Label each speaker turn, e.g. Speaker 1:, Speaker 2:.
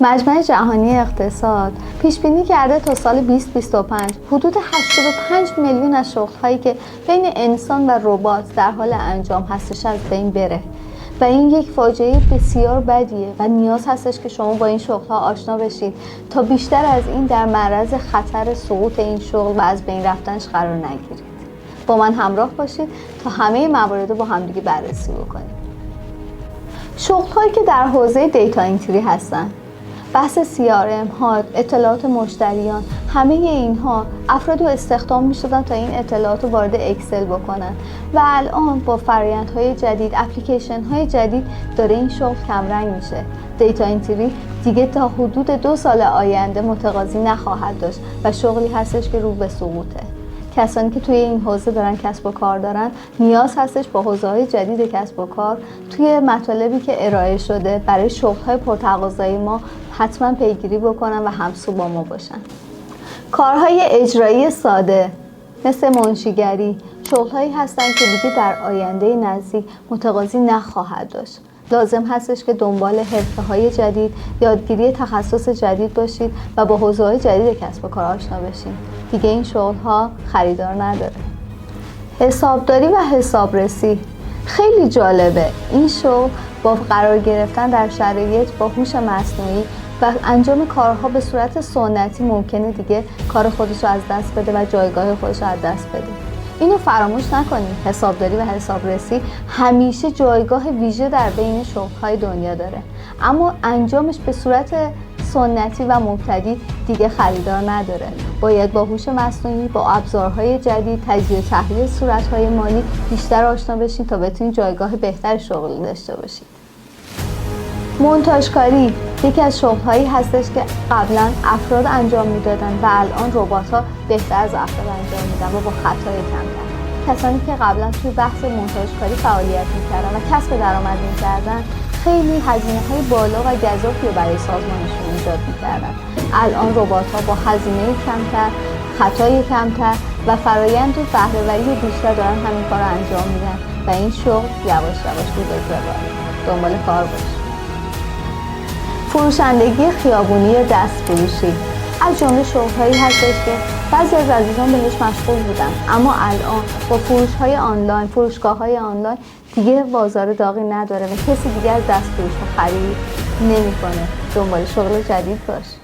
Speaker 1: مجمع جهانی اقتصاد پیش بینی کرده تا سال 2025 حدود 85 میلیون از شغل‌هایی که بین انسان و ربات در حال انجام هستش از بین بره و این یک فاجعه بسیار بدیه و نیاز هستش که شما با این شغل‌ها آشنا بشید تا بیشتر از این در معرض خطر سقوط این شغل و از بین رفتنش قرار نگیرید. با من همراه باشید تا همه موارد رو با همدیگه بررسی بکنیم. شغل‌هایی که در حوزه دیتا انتری هستن، بحث CRM ها، اطلاعات مشتریان، همه اینها افراد رو استخدام می‌شدن تا این اطلاعات رو وارد اکسل بکنن و الان با فرآیندهای جدید، اپلیکیشن‌های جدید داره این شغل کمرنگ میشه. دیتا انتری دیگه تا حدود 2 سال آینده متقاضی نخواهد داشت و شغلی هستش که رو به سقوطه. کسانی که توی این حوزه دارن کسب و کار دارن نیاز هستش با حوزه‌های جدید کسب و کار توی مطالبی که ارائه شده برای شغل‌های پرتقاضای ما حتما پیگیری بکنن و همسو با ما باشن. کارهای اجرایی ساده مثل منشیگری شغل‌هایی هستن که دیگه در آینده نزدیک متقاضی نخواهد داشت. لازم هستش که دنبال حرفه‌های جدید، یادگیری تخصص جدید باشید و با حوزه‌های جدید کسب و کار آشنا بشید. دیگه این شغل‌ها خریدار نداره. حسابداری و حسابرسی خیلی جالبه. این شغل با قرار گرفتن در شرایط با هوش مصنوعی و انجام کارها به صورت سنتی ممکنه دیگه کار خودش رو از دست بده و جایگاه خودش رو از دست بده. اینو فراموش نکنید. حسابداری و حسابرسی همیشه جایگاه ویژه در بین شغل‌های دنیا داره، اما انجامش به صورت سنتی و مبتدی دیگه خریدار نداره. باید با هوش مصنوعی، با ابزارهای جدید، تجزیه و تحلیل صورت‌های مالی بیشتر آشنا بشید تا بتونید جایگاه بهتر شغل داشته باشید. مونتاژکاری یکی از شغل‌هایی هستش که قبلا افراد انجام میدادن و الان ربات‌ها بهتر از افراد انجام میدن و با خطای کمتر. کسانی که قبلا توی بحث مونتاژکاری فعالیت میکردن و کسب درآمد میکردن خیلی هزینه‌های بالا و گزافی رو برای سازمانشون ایجاد میکردن. الان ربات‌ها با هزینه کمتر، خطای کمتر و فرایند و بهره‌وری بیشتر دارن همین کار رو انجام میدن و این شغل یواش یواش رو به زوال. دنبال کار باشید. فروشندگی خیابونی یا دستفروشی از جمله شغل‌هایی هستش که بعضی از عزیزان بهش مشغول بودن، اما الان با فروش‌های آنلاین، فروشگاه‌های آنلاین دیگه بازار داغی نداره و کسی دیگه از دستفروش خرید نمی‌کنه. دنبال شغل جدید باش.